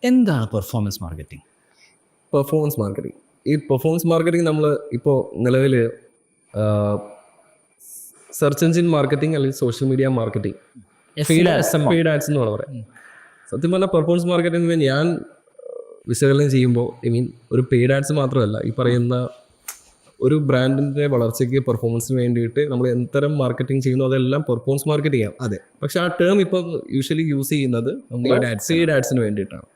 എന്താണ് performance marketing? ഈ performance marketing നമ്മൾ ഇപ്പോൾ നിലവിൽ സെർച്ച് എഞ്ചിൻ മാർക്കറ്റിംഗ് അല്ലെങ്കിൽ social media marketing, paid ads എന്ന് പറയാം. സത്യം പറഞ്ഞാൽ പെർഫോമൻസ് മാർക്കറ്റിംഗ് ഞാൻ വിശകലനം ചെയ്യുമ്പോൾ ഒരു പെയ്ഡ് ആഡ്സ് മാത്രമല്ല, ഈ പറയുന്ന ഒരു ബ്രാൻഡിൻ്റെ വളർച്ചയ്ക്ക് പെർഫോമൻസിന് വേണ്ടിയിട്ട് നമ്മൾ എന്തരം മാർക്കറ്റിംഗ് ചെയ്യുന്നു അതെല്ലാം പെർഫോമൻസ് മാർക്കറ്റിംഗ് ആണ്. അതെ. പക്ഷേ ആ ടേം ഇപ്പോൾ യൂഷ്വലി യൂസ് ചെയ്യുന്നത് പെയ്ഡ് ആഡ്സിന് വേണ്ടിയിട്ടാണ്.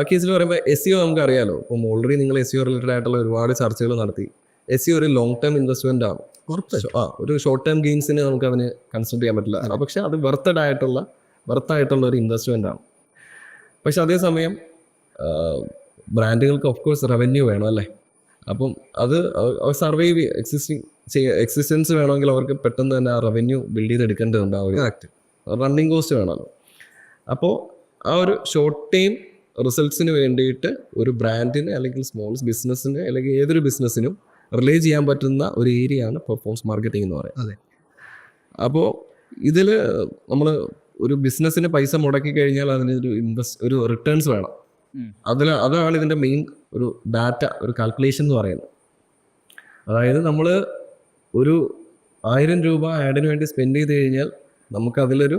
കേസിൽ പറയുമ്പോൾ SEO നമുക്ക് അറിയാലോ. ഇപ്പം ഓൾറെഡി നിങ്ങൾ SEO റിലേറ്റഡ് ആയിട്ടുള്ള ഒരുപാട് ചർച്ചകൾ നടത്തി. SEO ഒരു ലോങ് ടേം ഇൻവെസ്റ്റ്മെന്റ് ആണ്. ഒരു ഷോർട്ട് ടേം ഗെയിൻസിന് നമുക്ക് അതിന് കൺസിഡർ ചെയ്യാൻ പറ്റില്ല. പക്ഷെ അത് വെർത്തായിട്ടുള്ള ഒരു ഇൻവെസ്റ്റ്മെന്റ് ആണ്. പക്ഷെ അതേസമയം ബ്രാൻഡുകൾക്ക് ഓഫ് കോഴ്സ് റവന്യൂ വേണം അല്ലേ. അപ്പം അത് സർവൈവ് എക്സിസ്റ്റൻസ് വേണമെങ്കിൽ അവർക്ക് പെട്ടെന്ന് തന്നെ ആ റവന്യൂ ബിൽഡ് ചെയ്തെടുക്കേണ്ടതുണ്ട്. ആ ഒരു റണ്ണിങ് കോസ്റ്റ് വേണമല്ലോ. അപ്പോൾ ആ ഒരു ഷോർട്ട് ടൈം റിസൾട്ട്സിന് വേണ്ടിയിട്ട് ഒരു ബ്രാൻഡിന് അല്ലെങ്കിൽ സ്മോൾ ബിസിനസ്സിന് അല്ലെങ്കിൽ ഏതൊരു ബിസിനസ്സിനും റിലേ ചെയ്യാൻ പറ്റുന്ന ഒരു ഏരിയയാണ് പെർഫോമൻസ് മാർക്കറ്റിംഗ് എന്ന് പറയുന്നത്. അതെ. അപ്പോൾ ഇതിൽ നമ്മൾ ഒരു ബിസിനസ്സിന് പൈസ മുടക്കി കഴിഞ്ഞാൽ അതിന് ഒരു റിട്ടേൺസ് വേണം. അതാണ് ഇതിൻ്റെ മെയിൻ ഒരു ഡാറ്റ, ഒരു കാൽക്കുലേഷൻ എന്ന് പറയുന്നത്. അതായത് നമ്മൾ ഒരു 1000 രൂപ ആഡിന് വേണ്ടി സ്പെൻഡ് ചെയ്ത് കഴിഞ്ഞാൽ നമുക്ക് അതിലൊരു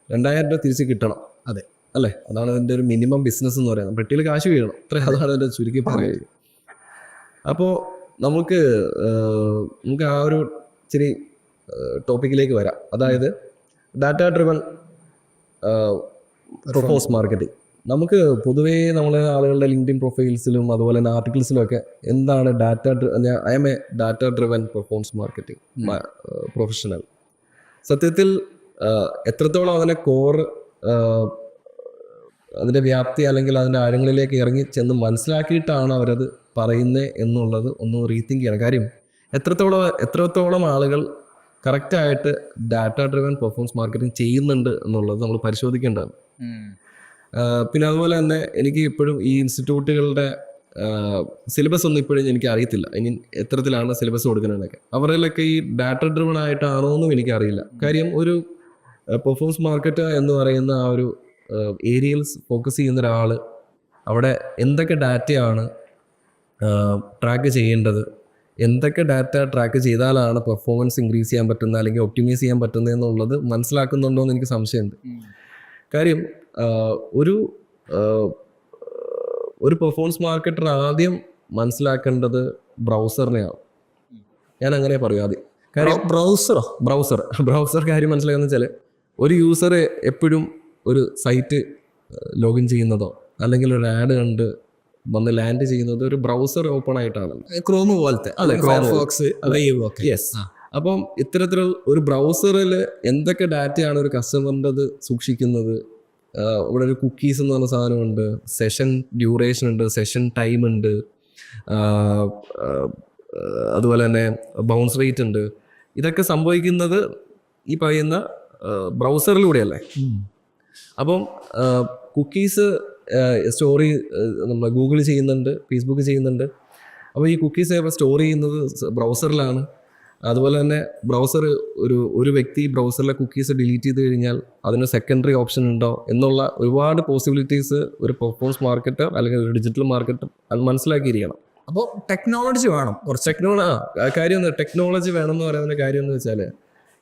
2000 രൂപ തിരിച്ച് കിട്ടണം. അതെ അല്ലേ? അതാണ് അതിൻ്റെ ഒരു മിനിമം ബിസിനസ് എന്ന് പറയുന്നത്. പെട്ടിയിൽ കാശ് വീഴണം, അതാണ് അതിൻ്റെ ചുരുക്കി പറയുന്നത്. അപ്പോൾ നമുക്ക് ആ ഒരു ഇച്ചിരി ടോപ്പിക്കിലേക്ക് വരാം. അതായത് ഡാറ്റ ഡ്രിവൺ പെർഫോമൻസ് മാർക്കറ്റിംഗ്. നമുക്ക് പൊതുവേ ആളുകളുടെ ലിങ്ക്ഡിൻ പ്രൊഫൈൽസിലും അതുപോലെ തന്നെ ആർട്ടിക്കിൾസിലും ഒക്കെ എന്താണ് I M A data driven performance marketing professional. സത്യത്തിൽ എത്രത്തോളം അതിനെ കോർ അതിൻ്റെ വ്യാപ്തി അല്ലെങ്കിൽ അതിൻ്റെ ആഴങ്ങളിലേക്ക് ഇറങ്ങി ചെന്ന് മനസ്സിലാക്കിയിട്ടാണ് അവരത് പറയുന്നത് എന്നുള്ളത് ഒന്ന് റീതിങ്ക് ചെയ്യണം. കാര്യം എത്രത്തോളം ആളുകൾ കറക്റ്റായിട്ട് ഡാറ്റ ഡ്രിവൺ പെർഫോമൻസ് മാർക്കറ്റിംഗ് ചെയ്യുന്നുണ്ട് എന്നുള്ളത് നമ്മൾ പരിശോധിക്കേണ്ടതാണ്. പിന്നെ അതുപോലെ തന്നെ എനിക്ക് ഇപ്പോഴും ഈ ഇൻസ്റ്റിറ്റ്യൂട്ടുകളുടെ സിലബസ് ഒന്നും ഇപ്പോഴും എനിക്ക് അറിയത്തില്ല. ഇനി എത്രത്തിലാണ് സിലബസ് കൊടുക്കുന്നതെന്നൊക്കെ. അവരിലൊക്കെ ഈ ഡാറ്റ ഡ്രിവൺ ആയിട്ടാണോ എന്നും എനിക്കറിയില്ല. കാര്യം ഒരു പെർഫോമൻസ് മാർക്കറ്റ് എന്ന് പറയുന്ന ആ ഒരു ഏരിയയിൽ ഫോക്കസ് ചെയ്യുന്ന ഒരാൾ അവിടെ എന്തൊക്കെ ഡാറ്റയാണ് ട്രാക്ക് ചെയ്യേണ്ടത്, എന്തൊക്കെ ഡാറ്റ ട്രാക്ക് ചെയ്താലാണ് പെർഫോമൻസ് ഇൻക്രീസ് ചെയ്യാൻ പറ്റുന്നത് അല്ലെങ്കിൽ ഒപ്റ്റിമൈസ് ചെയ്യാൻ പറ്റുന്നത് എന്നുള്ളത് മനസ്സിലാക്കുന്നുണ്ടോ എന്ന് എനിക്ക് സംശയമുണ്ട്. കാര്യം ഒരു പെർഫോമൻസ് മാർക്കറ്റർ ആദ്യം മനസ്സിലാക്കേണ്ടത് ബ്രൗസറിനെയാണ്. ഞാൻ അങ്ങനെ പറയും ആദ്യം. കാര്യം ബ്രൗസർ കാര്യം മനസ്സിലാക്കുന്ന വെച്ചാൽ ഒരു യൂസർ എപ്പോഴും ഒരു സൈറ്റ് ലോഗിൻ ചെയ്യുന്നതോ അല്ലെങ്കിൽ ഒരു ആഡ് കണ്ട് വന്ന് ലാൻഡ് ചെയ്യുന്നത് ഒരു ബ്രൗസർ ഓപ്പൺ ആയിട്ടാണ്. ക്രോം പോലത്തെ. യെസ്. അപ്പം ഇത്തരത്തിൽ ഒരു ബ്രൗസറിൽ എന്തൊക്കെ ഡാറ്റയാണ് ഒരു കസ്റ്റമറിൻ്റെ സൂക്ഷിക്കുന്നത്. ഇവിടെ ഒരു കുക്കീസ് എന്ന് പറഞ്ഞ സാധനമുണ്ട്, സെഷൻ ഡ്യൂറേഷൻ ഉണ്ട്, സെഷൻ ടൈം ഉണ്ട്, അതുപോലെ തന്നെ ബൗൺസ് റേറ്റ് ഉണ്ട്. ഇതൊക്കെ സംഭവിക്കുന്നത് ഈ പറയുന്ന ബ്രൗസറിലൂടെയല്ലേ. അപ്പം കുക്കീസ് സ്റ്റോറി നമ്മൾ ഗൂഗിൾ ചെയ്യുന്നുണ്ട്, ഫേസ്ബുക്ക് ചെയ്യുന്നുണ്ട്. അപ്പോൾ ഈ കുക്കീസ് സ്റ്റോർ ചെയ്യുന്നത് ബ്രൗസറിലാണ്. അതുപോലെ തന്നെ ഒരു വ്യക്തി ബ്രൗസറിലെ കുക്കീസ് ഡിലീറ്റ് ചെയ്ത് കഴിഞ്ഞാൽ അതിന് സെക്കൻഡറി ഓപ്ഷൻ ഉണ്ടോ എന്നുള്ള ഒരുപാട് പോസിബിലിറ്റീസ് ഒരു പെർഫോമൻസ് മാർക്കറ്റർ അല്ലെങ്കിൽ ഒരു ഡിജിറ്റൽ മാർക്കറ്റർ അത് മനസ്സിലാക്കിയിരിക്കണം. അപ്പോൾ ടെക്നോളജി വേണം. ടെക്നോളജി വേണം എന്ന് പറയുന്ന കാര്യം എന്ന് വെച്ചാൽ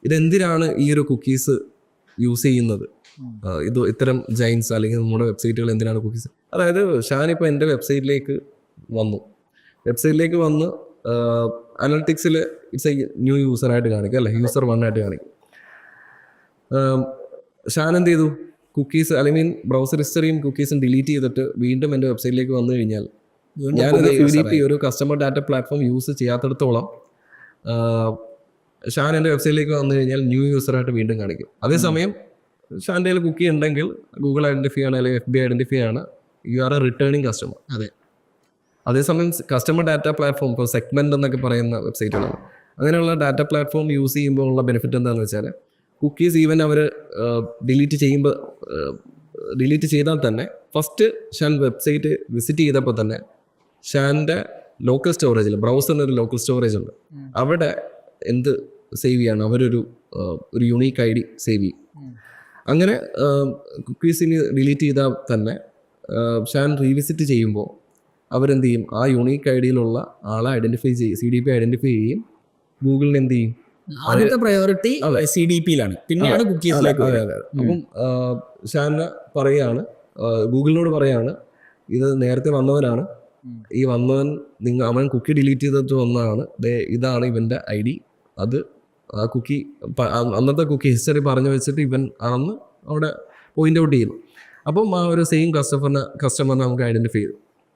ഇതെന്തിനാണ് ഈ ഒരു കുക്കീസ് യൂസ് ചെയ്യുന്നത്, ഇത്തരം ജൈൻസ് അല്ലെങ്കിൽ നമ്മുടെ വെബ്സൈറ്റുകൾ എന്തിനാണ് കുക്കീസ്. അതായത് ഷാനിപ്പോൾ എൻ്റെ വെബ്സൈറ്റിലേക്ക് വന്ന് അനലിറ്റിക്സിൽ ഇറ്റ്സ് എ ന്യൂ യൂസറായിട്ട് കാണിക്കും അല്ലേ, യൂസർ 1 ആയിട്ട് കാണിക്കും. ഷാൻ എന്ത് ചെയ്തു, കുക്കീസ് അല്ലെങ്കിൽ ബ്രൗസർ ഹിസ്റ്ററിയും കുക്കീസും ഡിലീറ്റ് ചെയ്തിട്ട് വീണ്ടും എൻ്റെ വെബ്സൈറ്റിലേക്ക് വന്നു കഴിഞ്ഞാൽ ഞാനത് UDP ഒരു കസ്റ്റമർ ഡാറ്റ പ്ലാറ്റ്ഫോം യൂസ് ചെയ്യാത്തിടത്തോളം ഷാൻ എൻ്റെ വെബ്സൈറ്റിലേക്ക് വന്നു കഴിഞ്ഞാൽ ന്യൂ യൂസറായിട്ട് വീണ്ടും കാണിക്കും. അതേസമയം ഷാൻ്റെ കയ്യിൽ കുക്കി ഉണ്ടെങ്കിൽ ഗൂഗിൾ ഐഡൻറ്റിഫൈ ആണ് അല്ലെങ്കിൽ FB ഐഡൻറ്റിഫൈ ആണ്, you are A returning customer. അതെ. അതേസമയം കസ്റ്റമർ ഡാറ്റ പ്ലാറ്റ്ഫോം, ഇപ്പോൾ സെഗ്മെന്റ് എന്നൊക്കെ പറയുന്ന വെബ്സൈറ്റുകളാണ്, അങ്ങനെയുള്ള ഡാറ്റ പ്ലാറ്റ്ഫോം യൂസ് ചെയ്യുമ്പോൾ ഉള്ള ബെനിഫിറ്റ് എന്താണെന്ന് വെച്ചാൽ കുക്കീസ് ഈവൻ അവർ ഡിലീറ്റ് ചെയ്താൽ തന്നെ ഫസ്റ്റ് ഷാൻ വെബ്സൈറ്റ് വിസിറ്റ് ചെയ്തപ്പോൾ തന്നെ ഷാൻ്റെ ലോക്കൽ സ്റ്റോറേജിൽ, ബ്രൗസറിന് ഒരു ലോക്കൽ സ്റ്റോറേജ് ഉണ്ട്, അവിടെ എന്ത് സേവ് ചെയ്യാണ്, അവരൊരു യുണീക്ക് ID സേവ് ചെയ്യും. അങ്ങനെ കുക്കീസിന് ഡിലീറ്റ് ചെയ്താൽ തന്നെ ഷാൻ റീവിസിറ്റ് ചെയ്യുമ്പോൾ അവരെന്ത് ചെയ്യും, ആ യുണീക്ക് ഐ ഡിയിലുള്ള ആളെ ഐഡൻറ്റിഫൈ ചെയ്യും, CDP ഐഡൻറ്റിഫൈ ചെയ്യും. ഗൂഗിളിന് എന്ത് ചെയ്യും, ആദ്യത്തെ പ്രയോറിറ്റി CDP-യിലാണ്, പിന്നെയാണ് കുക്കീസിലേക്ക്. അതെ അതെ. അപ്പം ഷാന് പറയാണ്, ഗൂഗിളിനോട് പറയാണ്, ഇത് നേരത്തെ വന്നവനാണ്, ഈ വന്നവൻ അവൻ കുക്കി ഡിലീറ്റ് ചെയ്തിട്ട് വന്നതാണ്, ഇതാണ് ഇവൻ്റെ ID, അത് ആ കുക്കി അന്നത്തെ കുക്കി ഹിസ്റ്ററി പറഞ്ഞു വെച്ചിട്ട് ഇവൻ ആണെന്ന് അവിടെ പോയിന്റ് ഔട്ട് ചെയ്യുന്നു. അപ്പം ആ ഒരു സെയിം കസ്റ്റമറിനെ നമുക്ക് ഐഡൻറ്റിഫൈ ചെയ്തു.